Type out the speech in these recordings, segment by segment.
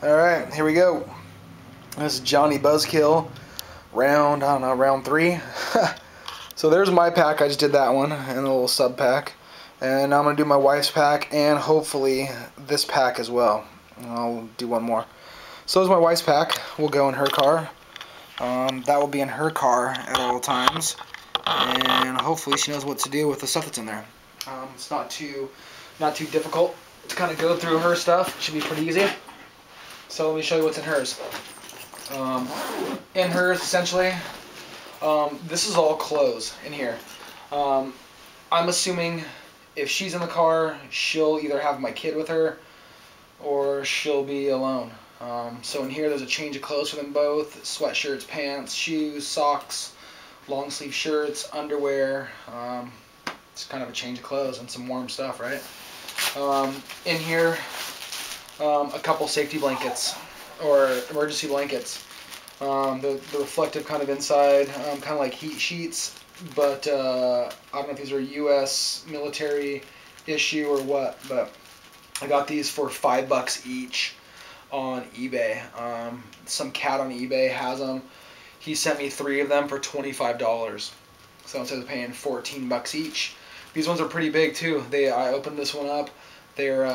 Alright, here we go. This is Johnny Buzzkill, round, I don't know, round 3. So there's my pack, I just did that one, and a little sub pack. And now I'm going to do my wife's pack, and hopefully this pack as well. And I'll do one more. So there's my wife's pack, we'll go in her car. That will be in her car at all times. And hopefully she knows what to do with the stuff that's in there. It's not too difficult to kind of go through her stuff. It should be pretty easy. So let me show you what's in hers. In hers, essentially, this is all clothes in here. I'm assuming if she's in the car, she'll either have my kid with her or she'll be alone. So in here there's a change of clothes for them both: sweatshirts, pants, shoes, socks, long sleeve shirts, underwear. It's kind of a change of clothes and some warm stuff, right? In here, a couple safety blankets or emergency blankets. The reflective kind of inside, kind of like heat sheets, but I don't know if these are U.S. military issue or what, but I got these for $5 each on eBay. Some cat on eBay has them. He sent me 3 of them for $25. So instead of paying $14 each. These ones are pretty big too. I opened this one up. They're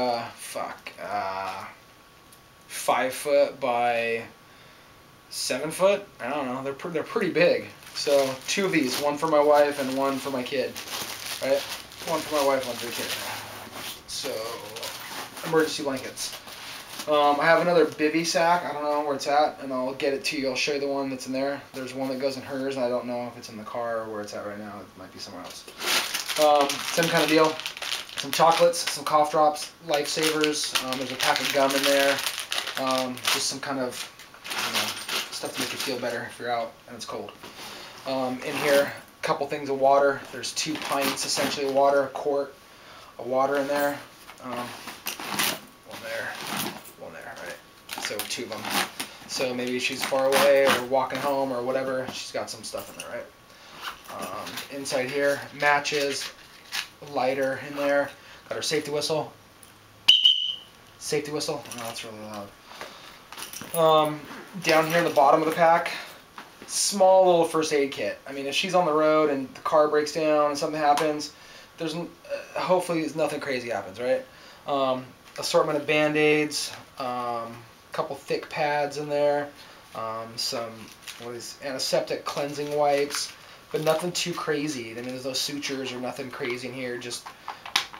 5 foot by 7 foot. I don't know. They're pretty big. So 2 of these, one for my wife and one for my kid. Right? One for my wife, one for the kid. So emergency blankets. I have another bivy sack. I don't know where it's at, and I'll get it to you. I'll show you the one that's in there. There's one that goes in hers, and I don't know if it's in the car or where it's at right now. It might be somewhere else. Same kind of deal. Some chocolates, some cough drops, lifesavers. There's a pack of gum in there. Just some kind of, stuff to make you feel better if you're out and it's cold. In here, a couple things of water. There's 2 pints essentially of water, a quart of water in there. One there, right? So 2 of them. So maybe she's far away or walking home or whatever. She's got some stuff in there, right? Inside here, matches, lighter in there. Got her safety whistle. Safety whistle. Oh, that's really loud. Down here in the bottom of the pack, small little first aid kit. I mean, if she's on the road and the car breaks down and something happens, there's hopefully nothing crazy happens, right? Assortment of Band-Aids, couple thick pads in there, some antiseptic cleansing wipes, but nothing too crazy. I mean, there's no sutures or nothing crazy in here, just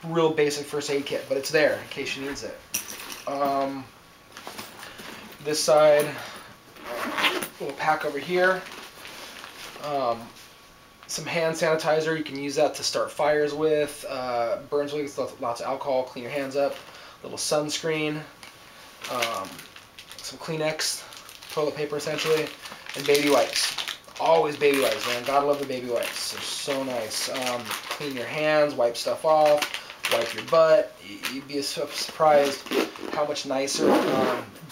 real basic first aid kit, but it's there in case she needs it. This side, little pack over here, some hand sanitizer. You can use that to start fires with, burns with, lots of alcohol, clean your hands up. Little sunscreen, some Kleenex, toilet paper essentially, and baby wipes. Always baby wipes, man. Gotta love the baby wipes. They're so nice. Clean your hands, wipe stuff off, wipe your butt. You'd be so surprised how much nicer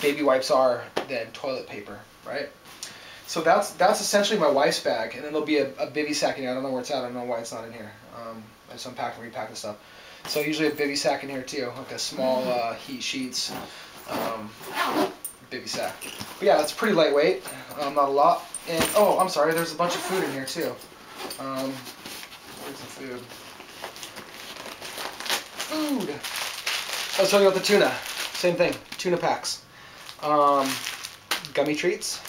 baby wipes are than toilet paper, right? So that's essentially my wife's bag, and then there'll be a bivy sack in here. I don't know where it's at. I don't know why it's not in here. I just unpack and repack the stuff. So usually a bivy sack in here too, like a small heat sheets bivy sack. But yeah, that's pretty lightweight, not a lot. And oh, I'm sorry, there's a bunch of food in here too. Where's the food? Food! I was talking about the tuna. Same thing, tuna packs. Gummy treats.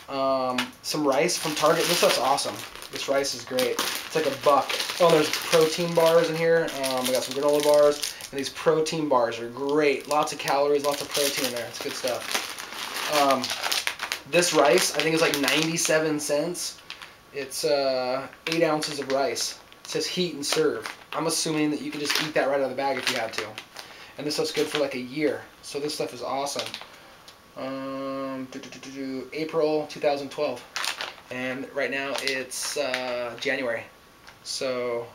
Some rice from Target. This stuff's awesome. This rice is great. It's like $1. Oh, there's protein bars in here. We got some granola bars. And these protein bars are great. Lots of calories, lots of protein in there. It's good stuff. This rice, I think, is like 97 cents. It's 8 ounces of rice. It says heat and serve. I'm assuming that you can just eat that right out of the bag if you had to. And this stuff's good for like a year. So this stuff is awesome. April 2012. And right now it's January. So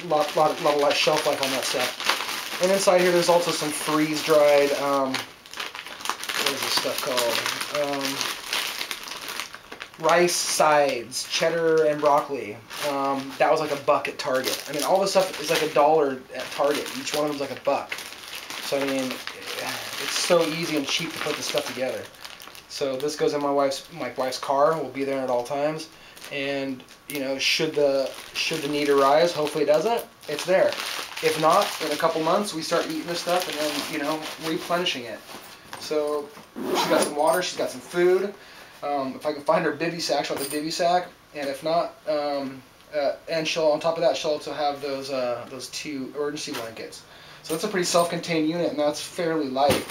lot of shelf life on that stuff. And inside here there's also some freeze-dried, what is this stuff called? Rice sides, cheddar and broccoli. That was like $1 at Target. I mean, all this stuff is like $1 at Target. Each one of them is like $1. So I mean, so easy and cheap to put this stuff together. So this goes in my wife's car. Will be there at all times, and you know, should the need arise, hopefully it doesn't, it's there. If not, in a couple months we start eating this stuff and then, you know, replenishing it. So she's got some water, she's got some food. If I can find her bivy sack, she'll have the bivy sack, and if not, and she'll, on top of that, she'll also have those 2 emergency blankets. So that's a pretty self-contained unit, and that's fairly light.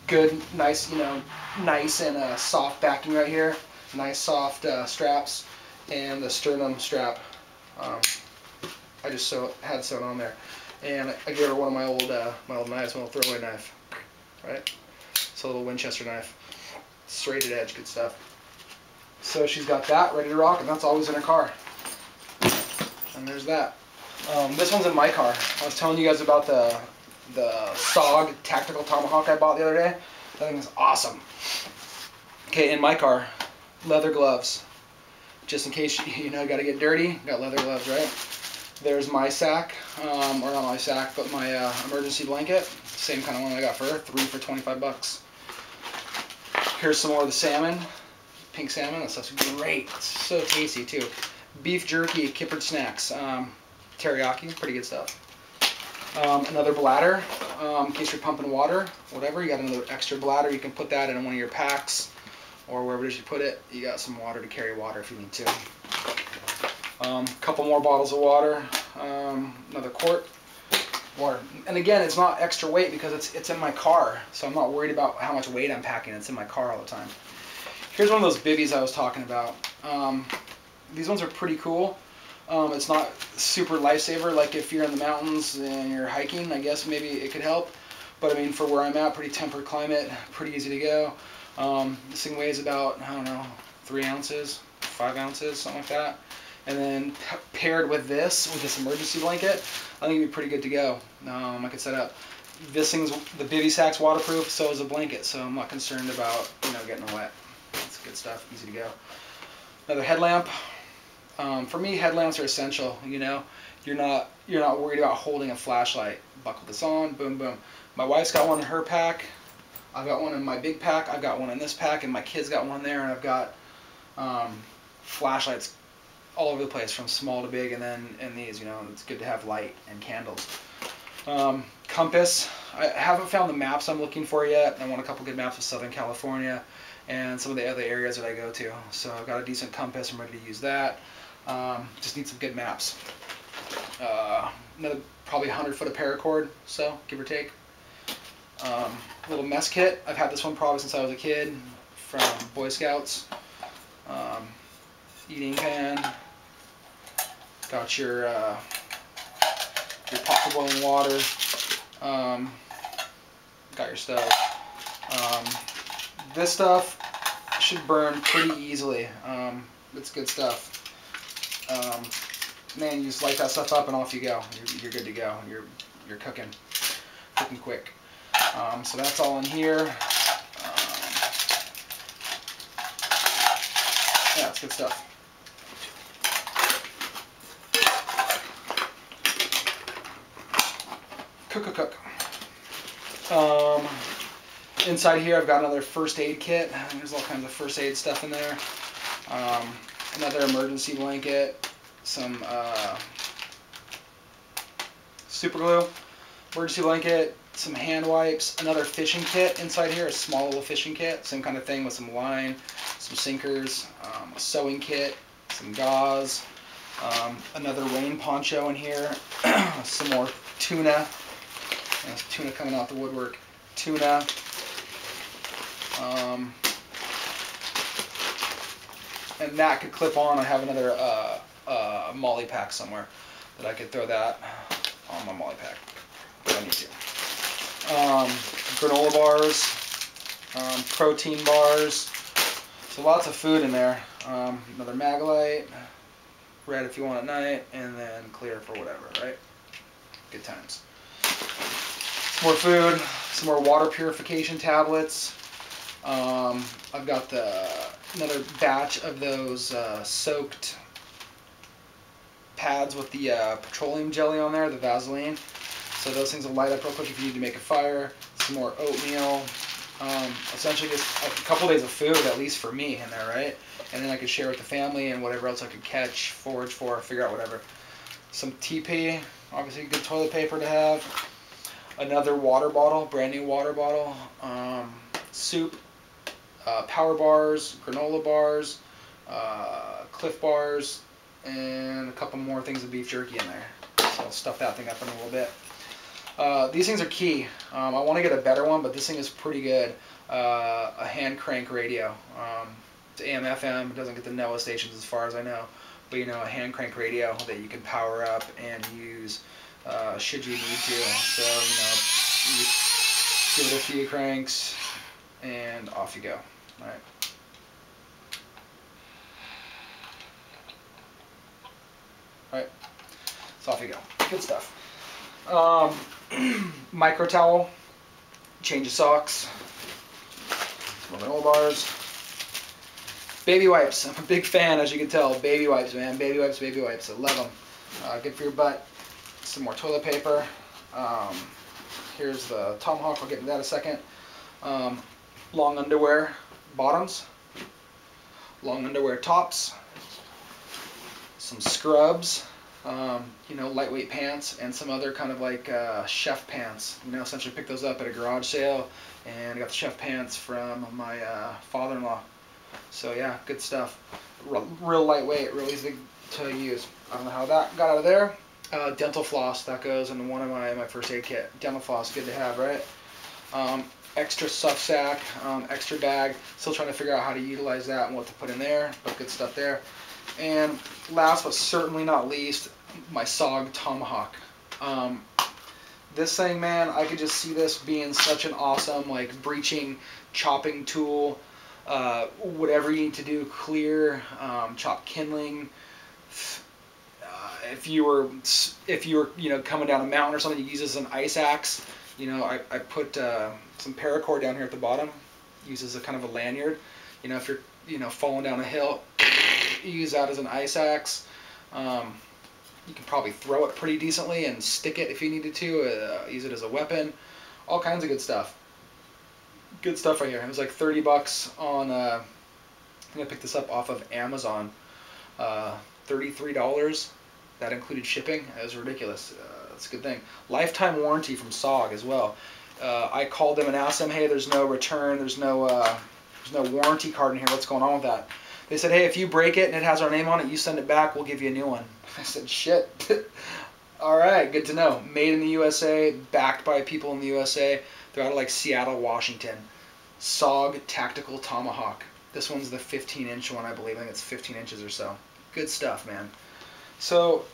Good, nice, you know, nice and soft backing right here. Nice soft straps, and the sternum strap. I just had sewn on there, and I gave her one of my old knives, my old throwaway knife, right? It's a little Winchester knife, serrated edge, good stuff. So she's got that ready to rock, and that's always in her car. And there's that. This one's in my car. I was telling you guys about the SOG Tactical Tomahawk I bought the other day. That thing is awesome. Okay, in my car, leather gloves. Just in case, you know, got to get dirty, got leather gloves, right? There's my sack, or not my sack, but my emergency blanket. Same kind of one I got for her, 3 for 25 bucks. Here's some more of the salmon, pink salmon. That stuff's great. It's so tasty too. Beef jerky, Kippered Snacks, teriyaki, pretty good stuff. Another bladder, in case you're pumping water, whatever. You got another extra bladder. You can put that in one of your packs, or wherever it is you put it. You got some water to carry water if you need to. Couple more bottles of water, another quart water. And again, it's not extra weight because it's in my car, so I'm not worried about how much weight I'm packing. It's in my car all the time. Here's one of those bivvies I was talking about. These ones are pretty cool. It's not super lifesaver, like if you're in the mountains and you're hiking, I guess maybe it could help. But I mean, for where I'm at, pretty temperate climate, pretty easy to go. This thing weighs about, I don't know, 3 ounces, 5 ounces, something like that. And then paired with this emergency blanket, I think it'd be pretty good to go. I could set up. This thing's, the bivy sack's waterproof, so is the blanket, so I'm not concerned about, you know, getting wet. It's good stuff, easy to go. Another headlamp. For me, headlamps are essential. You know, you're not worried about holding a flashlight. Buckle this on, boom, boom. My wife's got one in her pack. I've got one in my big pack. I've got one in this pack, and my kid's got one there. And I've got flashlights all over the place, from small to big, and then in these. You know, it's good to have light and candles. Compass. I haven't found the maps I'm looking for yet. I want a couple good maps of Southern California and some of the other areas that I go to. So I've got a decent compass. I'm ready to use that. Just need some good maps. Another probably 100 foot of paracord, so give or take. Little mess kit. I've had this one probably since I was a kid, from Boy Scouts. Eating pan. Got your pot for boiling water. Got your stove. This stuff should burn pretty easily. It's good stuff. Man, you just light that stuff up and off you go. You're good to go. You're cooking quick. So that's all in here. Yeah, it's good stuff. Cook. Inside here, I've got another first aid kit. There's all kinds of first aid stuff in there. Another emergency blanket, some super glue, emergency blanket, some hand wipes, another fishing kit inside here, a small little fishing kit, same kind of thing with some line, some sinkers, a sewing kit, some gauze, another rain poncho in here, some more tuna. There's tuna coming out the woodwork. Tuna. And that could clip on. I have another molly pack somewhere that I could throw that on my molly pack if I need to. Granola bars, protein bars. So lots of food in there. Another Maglite, red if you want at night, and then clear for whatever, right? Good times. Some more food, some more water purification tablets. I've got another batch of those soaked pads with the petroleum jelly on there, the Vaseline. So those things will light up real quick if you need to make a fire. Some more oatmeal. Essentially just a couple days of food, at least for me, in there, right? And then I could share with the family and whatever else I could catch, forage for, figure out whatever. Some TP, obviously good toilet paper to have. Another water bottle, brand new water bottle. Soup, power bars, granola bars, Cliff bars, and a couple more things of beef jerky in there. So I'll stuff that thing up in a little bit. These things are key. I want to get a better one, but this thing is pretty good. A hand crank radio. It's AM FM. It doesn't get the NOAA stations as far as I know, but you know, a hand crank radio that you can power up and use should you need to. So you give it a few cranks and off you go. All right. All right. So off you go. Good stuff. Micro towel, change of socks, some granola bars, baby wipes. I'm a big fan, as you can tell. Baby wipes, man. Baby wipes, baby wipes. I love them. Good for your butt. Some more toilet paper. Here's the Tomahawk. I'll get into that in a second. Long underwear bottoms, long underwear tops, some scrubs. You know, lightweight pants, and some other kind of like chef pants. You know, essentially picked those up at a garage sale, and I got the chef pants from my father-in-law. So yeah, good stuff. Real lightweight, real easy to use. I don't know how that got out of there. Dental floss, that goes in one of my first aid kit. Dental floss, good to have, right? Extra stuff sack, extra bag. Still trying to figure out how to utilize that and what to put in there, but good stuff there. And last but certainly not least, my SOG Tomahawk. This thing, man, I could just see this being such an awesome, like, breaching, chopping tool. Whatever you need to do, clear, chop kindling. If you were, you know, coming down a mountain or something, you use this as an ice axe. You know, I put some paracord down here at the bottom. Use as a kind of a lanyard. You know, if you're, you know, falling down a hill, you use that as an ice axe. You can probably throw it pretty decently and stick it if you needed to. Use it as a weapon. All kinds of good stuff. Good stuff right here. It was like 30 bucks on, I think I picked this up off of Amazon. $33. That included shipping. It was ridiculous. That's a good thing. Lifetime warranty from SOG as well. I called them and asked them, hey, there's no return, there's no warranty card in here. What's going on with that? They said, hey, if you break it and it has our name on it, you send it back, we'll give you a new one. I said, shit. All right, good to know. Made in the USA, backed by people in the USA. They're out of like Seattle, Washington. SOG Tactical Tomahawk. This one's the 15-inch one, I believe. I think it's 15 inches or so. Good stuff, man. So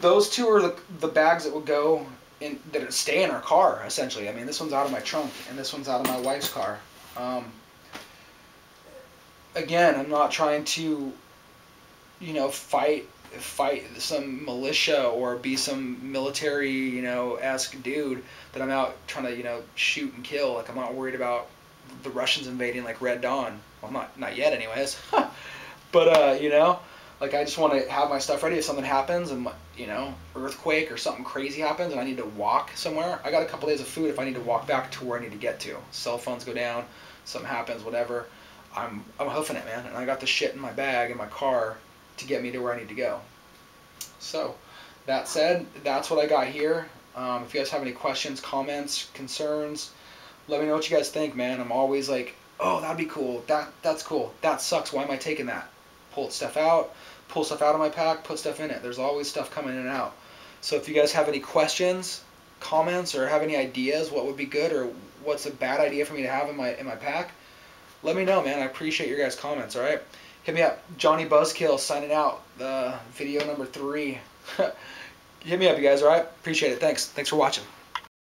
those two are the bags that would go in, that stay in our car, essentially. I mean, this one's out of my trunk, and this one's out of my wife's car. Again, I'm not trying to, you know, fight some militia or be some military, you know, esque dude that I'm out trying to, you know, shoot and kill. Like, I'm not worried about the Russians invading like Red Dawn. Well, not yet, anyways. But you know, like, I just want to have my stuff ready if something happens, and, you know, earthquake or something crazy happens and I need to walk somewhere. I got a couple days of food if I need to walk back to where I need to get to. Cell phones go down, something happens, whatever. I'm hoofing it, man, and I got the shit in my bag in my car to get me to where I need to go. So, that said, that's what I got here. If you guys have any questions, comments, concerns, let me know what you guys think, man. I'm always like, oh, that'd be cool. That's cool. That sucks. Why am I taking that? Pull stuff out of my pack, put stuff in it. There's always stuff coming in and out. So if you guys have any questions, comments, or have any ideas what would be good or what's a bad idea for me to have in my pack, let me know, man. I appreciate your guys' comments, all right? Hit me up. Johnny Buzzkill signing out. Video number 3. Hit me up, you guys, all right? Appreciate it. Thanks for watching.